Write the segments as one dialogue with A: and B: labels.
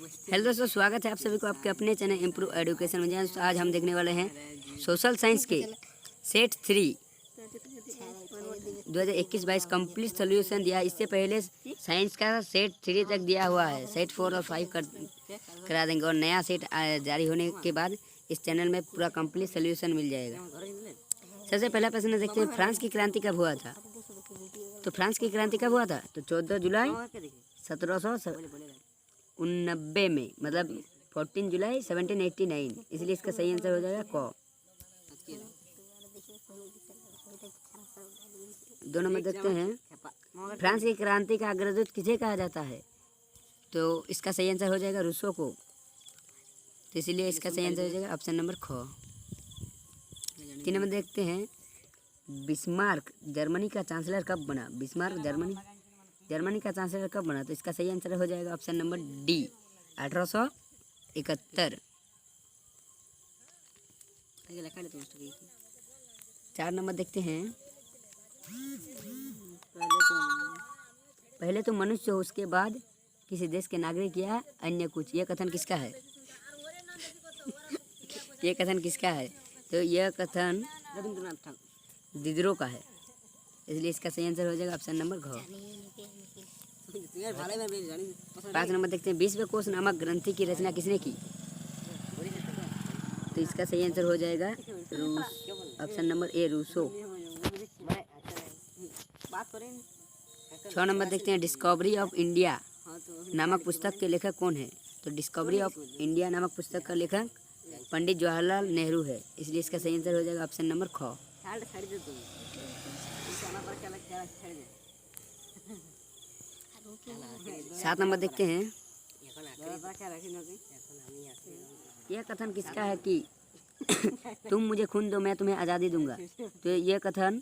A: Hello दोस्तों, स्वागत है आप सभी को आपके अपने चैनल इम्प्रूव एजुकेशन में। आज हम देखने वाले हैं सोशल साइंस के सेट 3 2021-22 कंप्लीट सोल्यूशन दिया है। इससे पहले साइंस का सेट 3 तक दिया हुआ है, सेट 4 और 5 करा देंगे और नया सेट जारी होने के बाद इस चैनल में पूरा कंप्लीट सोल्यूशन मिल जाएगा। सबसे पहला प्रश्न देखते हैं, फ्रांस की क्रांति कब हुआ था? तो फ्रांस की क्रांति कब हुआ था? तो 14 जुलाई 1789 में, मतलब 14 जुलाई 1789। इसलिए इसका सही आंसर हो जाएगा क। 2 नंबर देखते हैं, फ्रांस की क्रांति का अग्रदूत किसे कहा जाता है? तो इसका सही आंसर हो जाएगा रूसो को। तो इसलिए इसका सही आंसर हो जाएगा ऑप्शन नंबर ख। 3 नंबर देखते हैं, बिस्मार्क जर्मनी का चांसलर कब बना? बिस्मार्क जर्मनी का चांसलर कब बना? तो इसका सही आंसर हो जाएगा ऑप्शन नंबर डी, 1871। 4 नंबर देखते हैं, पहले तो मनुष्य हो, उसके बाद किसी देश के नागरिक या अन्य कुछ। यह कथन किसका है? यह कथन किसका है? तो यह कथन दिदरो का है। इसलिए इसका सही आंसर हो जाएगा ऑप्शन नंबर घ। 5 नंबर देखते हैं, विश्वकोश नामक ग्रंथि की रचना किसने की? तो इसका सही आंसर हो जाएगा option number A, Rousseau. 6 number देखते हैं, डिस्कवरी ऑफ इंडिया नामक पुस्तक के लेखक कौन है? तो डिस्कवरी ऑफ इंडिया नामक पुस्तक का लेखक पंडित जवाहरलाल नेहरू है। इसलिए इसका सही आंसर हो जाएगा ऑप्शन नंबर ख। 7 नंबर देखते हैं, यह कथन किसका है कि तुम मुझे खून दो मैं तुम्हें आज़ादी दूंगा? तो यह कथन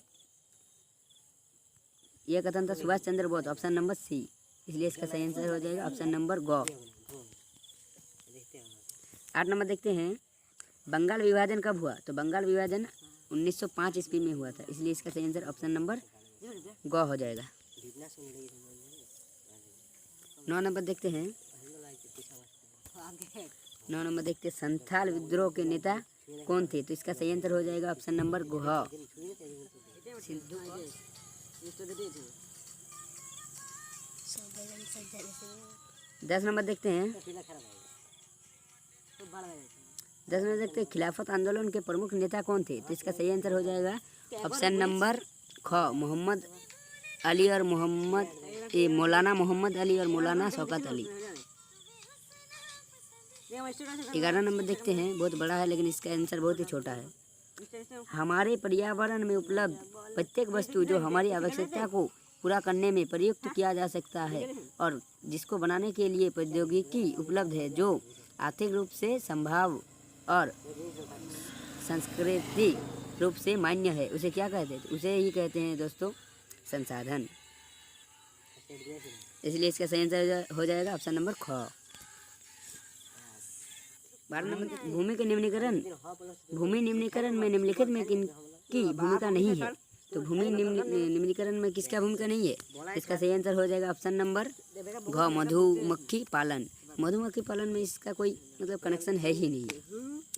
A: था Subhash Chandra Bose, option number C. इसलिए इसका सही आंसर हो जाएगा ऑप्शन नंबर ग। 8 नंबर देखते हैं, बंगाल विभाजन कब हुआ? तो बंगाल विभाजन 1905 ईस्वी में हुआ था। इसलिए इसका सही आंसर ऑप्शन नंबर ग हो जाएगा। 9 नंबर देखते हैं, 9 नंबर देखते हैं, संथाल विद्रोह के नेता कौन थे? तो इसका सही आंसर हो जाएगा ऑप्शन नंबर घ। 10 नंबर देखते हैं, 10 नंबर देखते हैं, खिलाफत आंदोलन के प्रमुख नेता कौन थे? तो इसका सही आंसर हो जाएगा ऑप्शन नंबर ख, मोहम्मद अली और मौलाना मोहम्मद अली और मौलाना शौकत अली। 11 नंबर देखते हैं, बहुत बड़ा है लेकिन इसका आंसर बहुत ही छोटा है, हमारे पर्यावरण में उपलब्ध प्रत्येक वस्तु जो हमारी आवश्यकता को पूरा करने में प्रयुक्त किया जा सकता है और जिसको बनाने के लिए प्रौद्योगिकी उपलब्ध है, जो आर्थिक रूप से संभव और सांस्कृतिक रूप से मान्य है, उसे क्या कहते हैं? उसे ही कहते हैं दोस्तों संसाधन। इसलिए इसका सही आंसर हो जाएगा ऑप्शन नंबर ख। 12 नंबर, भूमि निम्नीकरण में निम्नलिखित में किनकी भूमिका नहीं है? तो भूमि निम्नीकरण में किसका भूमिका नहीं है? इसका सही आंसर हो जाएगा ऑप्शन नंबर घ, मधुमक्खी पालन। मधुमक्खी पालन में इसका कोई मतलब कनेक्शन है ही नहीं,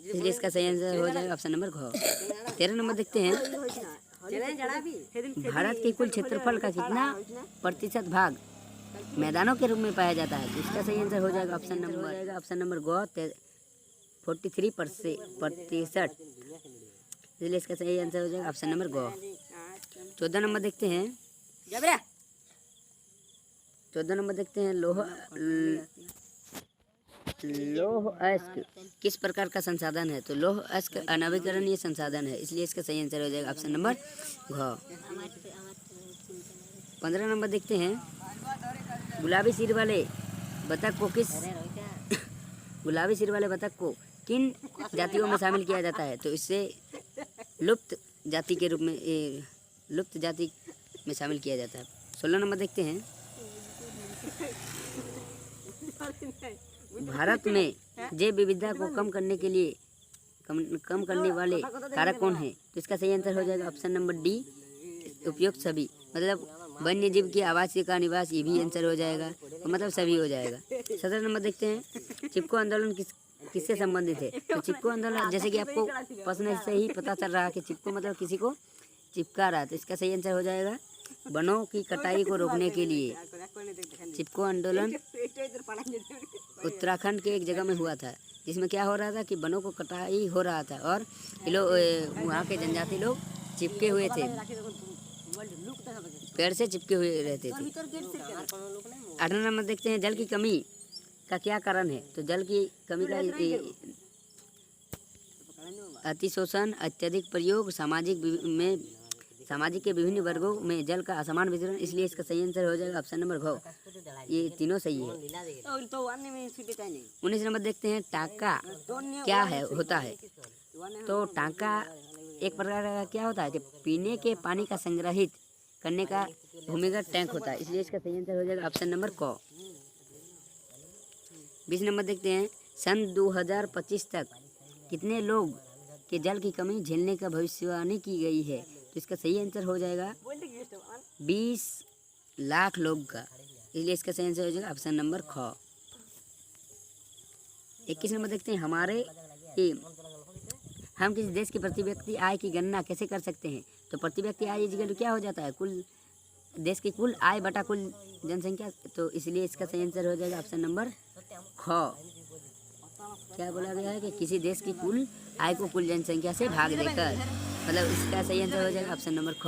A: इसलिए इसका सही आंसर हो जाएगा ऑप्शन नंबर घ। 13 नंबर देखते हैं, भारत के कुल क्षेत्रफल का कितना प्रतिशत भाग मैदानों के रूप में पाया जाता है? तो इसका सही आंसर हो जाएगा ऑप्शन नंबर ग, 43%। इसलिए इसका सही आंसर हो जाएगा ऑप्शन नंबर ग। 14 नंबर देखते हैं, 14 नंबर देखते हैं, लौह अयस्क किस प्रकार का संसाधन है? तो लौह अयस्क अनवीकरणीय संसाधन है। इसलिए इसका सही आंसर हो जाएगा ऑप्शन नंबर घ। 15 नंबर देखते हैं, गुलाबी सिर वाले बतख को किन जातियों में शामिल किया जाता है? तो इससे लुप्त जाति में शामिल किया जाता है। 16 नंबर देखते हैं, भारत में जैव विविधता को कम करने वाले कारक कौन है? तो इसका सही आंसर हो जाएगा ऑप्शन नंबर डी, उपयुक्त सभी, मतलब वन्य जीव की आवास का निवास, ये भी आंसर हो जाएगा, तो मतलब सभी हो जाएगा। 17 नंबर देखते हैं, चिपको आंदोलन किससे संबंधित है? तो चिपको आंदोलन, जैसे कि आपको प्रश्न से ही पता चल रहा है कि चिपको मतलब किसी को चिपका रहा है, तो इसका सही आंसर हो जाएगा वनों की कटाई को रोकने के लिए। चिपको आंदोलन उत्तराखंड के एक जगह में हुआ था, जिसमें क्या हो रहा था कि वनों को कटाई हो रहा था और ये लोग वहाँ के जनजाति लोग चिपके हुए थे, पेड़ से चिपके हुए रहते थे। 8 नंबर देखते हैं, जल की कमी का क्या कारण है? तो जल की कमी का अतिशोषण, अत्यधिक प्रयोग, सामाजिक के विभिन्न वर्गों में जल का असमान वितरण, इसलिए इसका सही आंसर हो जाएगा ऑप्शन नंबर घ। ये तीनों सही है। 19 नंबर देखते हैं, टाँका क्या है होता है? तो टाँका एक प्रकार का क्या होता है कि पीने के पानी का संग्रहित करने का भूमिगत टैंक होता है, इसलिए इसका सही आंसर हो जाएगा ऑप्शन नंबर क। 20 नंबर देखते हैं, सन 2025 तक कितने लोग के जल की कमी झेलने का भविष्यवाणी की गई है? तो इसका सही आंसर हो जाएगा 20 लाख लोग का, इसलिए इसका सही आंसर हो जाएगा ऑप्शन नंबर ख। 21 नंबर देखते हैं, हम किसी देश की प्रति व्यक्ति आय की गणना कैसे कर सकते हैं? तो प्रति व्यक्ति आय इक्वल क्या हो जाता है? कुल देश की कुल आय बटा कुल जनसंख्या, तो इसलिए इसका सही आंसर हो जाएगा ऑप्शन नंबर ख। क्या बोला गया है कि किसी देश की कुल आय को कुल जनसंख्या से भाग देकर, मतलब इसका सही आंसर हो जाएगा ऑप्शन नंबर ख।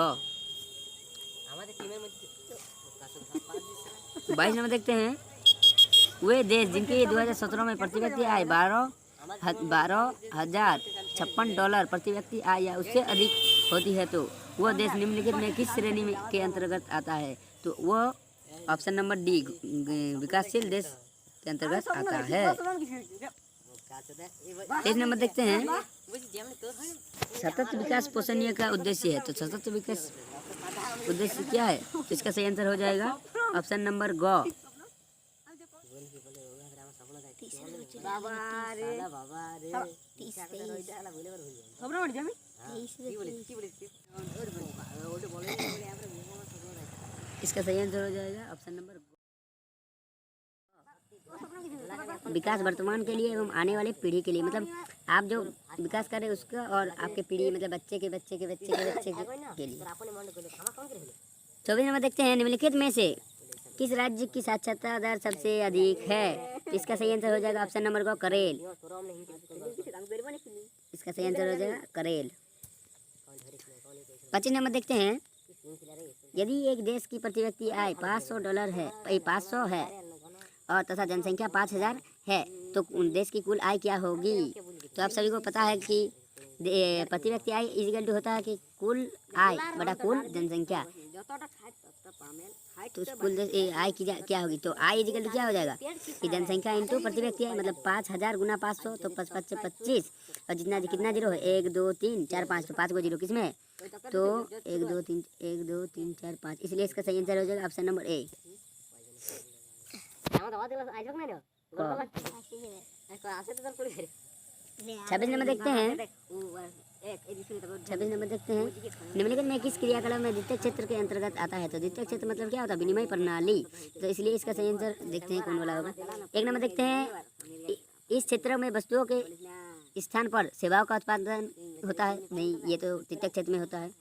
A: 22 नंबर देखते हैं, वे देश जिनकी 2017 में प्रति व्यक्ति आय $12,056 प्रति व्यक्ति आय या उससे अधिक होती है, तो वह देश निम्नलिखित में किस श्रेणी में के अंतर्गत आता है? तो वह ऑप्शन नंबर डी विकासशील देश के अंतर्गत आता है। 23 नंबर देखते हैं, सतत विकास पोषणीय का उद्देश्य है, तो सतत विकास उद्देश्य क्या है? तो इसका सही आंसर हो जाएगा ऑप्शन नंबर ग। 'इसका सही आंसर हो जाएगा ऑप्शन नंबर विकास वर्तमान के लिए एवं आने वाली पीढ़ी के लिए, मतलब आप जो विकास करें उसका और आपके पीढ़ी मतलब बच्चे के बच्चे के बच्चे के बच्चे के लिए। 24 नंबर देखते हैं, निम्नलिखित में से किस राज्य की साक्षरता दर सबसे अधिक है? इसका सही आंसर हो जाएगा ऑप्शन नंबर को करेल। इसका सही आंसर हो जाएगा करेल। 25 नंबर देखते हैं, यदि एक देश की प्रति व्यक्ति आय $500 है और तथा जनसंख्या 5000 है, तो देश की कुल आय क्या होगी? तो आप सभी को पता है कि प्रति व्यक्ति आय इक्वल टू होता है कि कुल आय बटा कुल जनसंख्या, तो कुल आय की क्या होगी? तो आय इक्वल टू क्या हो जाएगा कि जनसंख्या इंटू प्रति व्यक्ति आय, मतलब 5000 गुना 500, तो 5 5 25 और कितना जीरो है? 1 2 3 4 5, तो 5 को जीरो किसमें है? तो 1 2 3 4 5, इसलिए इसका सही आंसर हो जाएगा ऑप्शन नंबर ए। 26 नंबर देखते हैं, 26 नंबर देखते हैं, निम्नलिखित में किस क्रियाकलाप में द्वितीयक क्षेत्र के अंतर्गत आता है? तो द्वितीयक क्षेत्र मतलब क्या होता है? विनिमय प्रणाली, तो इसलिए इसका सही आंसर देखते हैं कौन वाला होगा। 1 नंबर देखते हैं, इस क्षेत्र में वस्तुओं के स्थान पर सेवाओं का उत्पादन होता है? नहीं, ये तो द्वितीयक क्षेत्र में होता है,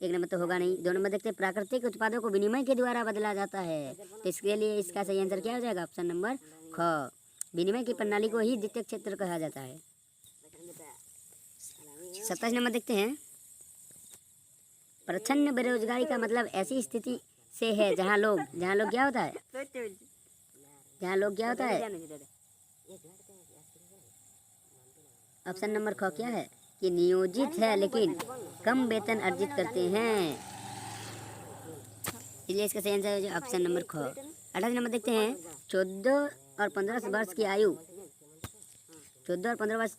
A: 1 नंबर तो होगा नहीं। 2 नंबर देखते हैं, प्राकृतिक उत्पादों को विनिमय के द्वारा बदला जाता है, तो इसके लिए इसका सही आंसर क्या हो जाएगा? ऑप्शन नंबर ख। विनिमय की प्रणाली को ही द्वितीयक क्षेत्र कहा जाता है। 27 नंबर देखते हैं, प्रच्छन्न बेरोजगारी का मतलब ऐसी स्थिति से है जहाँ लोग क्या होता है? जहाँ लोग क्या होता है? ऑप्शन नंबर ख क्या है कि नियोजित है लेकिन कम वेतन अर्जित करते हैं, इसलिए इसका सही आंसर है ऑप्शन नंबर ख। 28 नंबर देखते हैं, 14 और 15 वर्ष की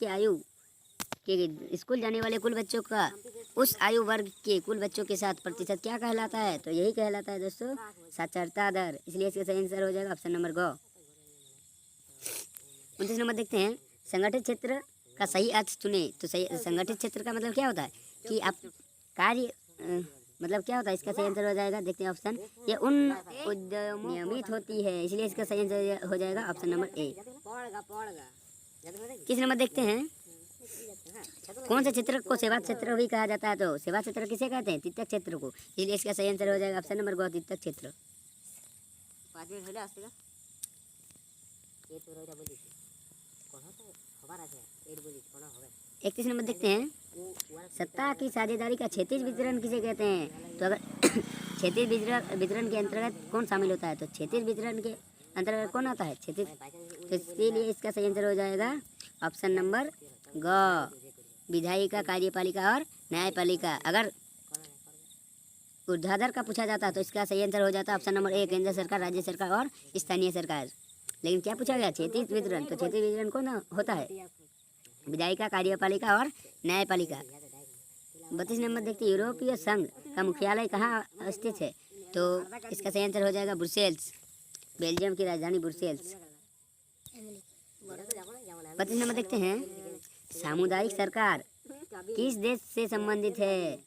A: आयु के स्कूल जाने वाले कुल बच्चों का उस आयु वर्ग के कुल बच्चों के साथ प्रतिशत क्या कहलाता है? तो यही कहलाता है दोस्तों साक्षरता दर, इसलिए इसका सही आंसर हो जाएगा ऑप्शन नंबर ग। 29 नंबर देखते हैं, संगठित क्षेत्र का सही अर्थ चुने, तो सही संगठित क्षेत्र का मतलब क्या होता है कि आप कार्य मतलब क्या होता है? इसका सही आंसर हो जाएगा, देखते हैं ऑप्शन, ये उन उद्यम नियमित होती है, इसलिए इसका सही आंसर हो जाएगा ऑप्शन नंबर ए। किस नंबर देखते हैं, कौन से क्षेत्र को सेवा क्षेत्र भी कहा जाता है? तो सेवा क्षेत्र किसे कहते हैं? तीर्थक क्षेत्र को। इसलिए इसका सही आंसर हो जाएगा ऑप्शन नंबर ग, तीर्थक क्षेत्र। 31 नंबर देखते हैं, सत्ता की साझेदारी का क्षैतिज वितरण किसे कहते हैं? तो अगर क्षैतिज वितरण के अंतर्गत कौन शामिल होता है? तो क्षैतिज वितरण के अंतर्गत कौन आता है? क्षैतिज। तो इसलिए इसका सही आंसर हो जाएगा ऑप्शन नंबर ग, विधायिका, कार्यपालिका और न्यायपालिका। अगर ऊर्ध्वाधर का पूछा जाता तो इसका सही आंसर हो जाता ऑप्शन नंबर ए, केंद्र सरकार, राज्य सरकार और स्थानीय सरकार। लेकिन क्या पूछा गया? क्षैतिज वितरण। तो क्षैतिज वितरण कौन होता है? विधायिका, कार्यपालिका और न्यायपालिका। 32 नंबर देखते हैं, यूरोपीय संघ का मुख्यालय कहाँ स्थित है? तो इसका सही आंसर हो जाएगा ब्रुसेल्स, बेल्जियम की राजधानी ब्रुसेल्स। 32 नंबर देखते हैं, सामुदायिक सरकार किस देश से संबंधित है?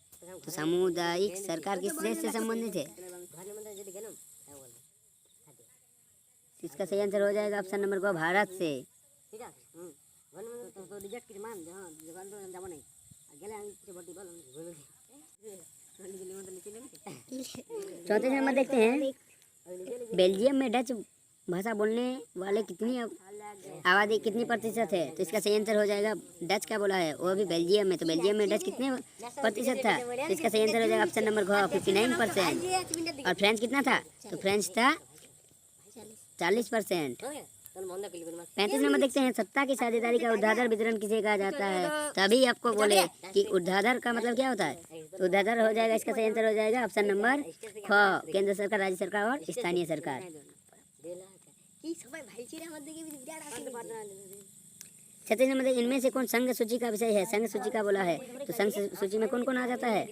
A: तो सामुदायिक सरकार किस देश से संबंधित है? इसका सही आंसर हो जाएगा ऑप्शन नंबर ग, भारत से। 34 नंबर देखते हैं, बेल्जियम में डच भाषा बोलने वाले कितनी आबादी कितनी प्रतिशत है? तो इसका सही आंसर हो जाएगा, डच क्या बोला है वो भी बेल्जियम में। तो बेल्जियम में डच कितने प्रतिशत था? तो इसका सही आंसर हो जाएगा ऑप्शन नंबर ग, 59%। और फ्रेंच कितना था? तो फ्रेंच था 40%। 35 नंबर देखते हैं, सत्ता की साझेदारी का ऊर्ध्वाधर वितरण किसे कहा जाता है? तभी आपको बोले कि ऊर्ध्वाधर का मतलब क्या होता है? तो ऊर्ध्वाधर हो जाएगा, इसका सही आंसर हो जाएगा ऑप्शन नंबर ख, केंद्र सरकार, राज्य सरकार और स्थानीय सरकार। 36 नंबर देखिए, इनमें से कौन संघ सूची का विषय है? संघ सूची का बोला है, तो संघ सूची में कौन कौन आ जाता है?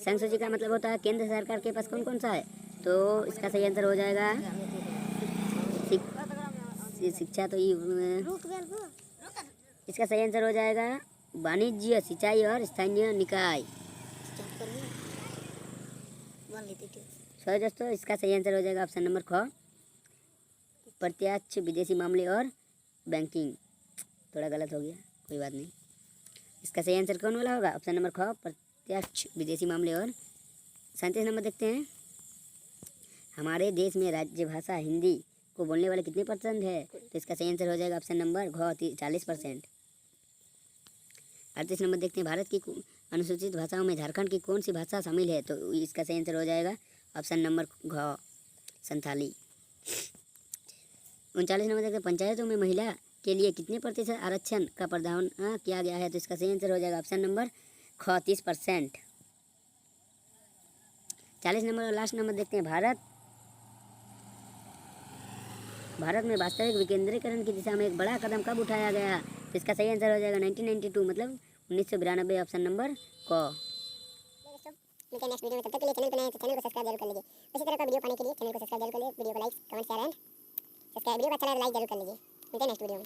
A: संघ सूची का मतलब होता है केंद्र सरकार के पास कौन कौन सा है? तो इसका सही आंसर हो जाएगा शिक्षा। तो इसका सही आंसर हो जाएगा वाणिज्य, सिंचाई और स्थानीय निकाय। सही दोस्तों, इसका सही आंसर हो जाएगा ऑप्शन नंबर ख, प्रत्यक्ष विदेशी मामले और बैंकिंग। थोड़ा गलत हो गया, कोई बात नहीं। इसका सही आंसर कौन वाला होगा? ऑप्शन नंबर ख, प्रत्यक्ष विदेशी मामले और। 37 नंबर देखते हैं, हमारे देश में राज्य भाषा हिंदी को बोलने वाले कितने % है? तो इसका सही आंसर हो जाएगा ऑप्शन नंबर घ, 40%। 38 नंबर देखते हैं, भारत की अनुसूचित भाषाओं में झारखंड की कौन सी भाषा शामिल है? तो इसका सही आंसर हो जाएगा ऑप्शन नंबर घ, संथाली। 39 नंबर देखते हैं, पंचायतों में महिला के लिए कितने % आरक्षण का प्रावधान किया गया है? तो इसका सही आंसर हो जाएगा ऑप्शन नंबर ख, 30%। 40 नंबर और लास्ट नंबर देखते हैं, भारत में वास्तविक विकेंद्रीकरण की दिशा में एक बड़ा कदम कब उठाया गया? तो इसका सही आंसर हो जाएगा 1992, मतलब 1992, ऑप्शन नंबर क। मिलते हैं नेक्स्ट वीडियो में, तब तक के लिए चैनल पर नए हैं तो चैनल को सब्सक्राइब जरूर कर लीजिए। इसी तरह का वीडियो पाने के लिए चैनल को सब्सक्राइब जरूर कर लीजिए, वीडियो को like, comment, share and subscribe. Video को अच्छा लगे लाइक जरूर कर लीजिए। मिलते हैं नेक्स्ट वीडियो में।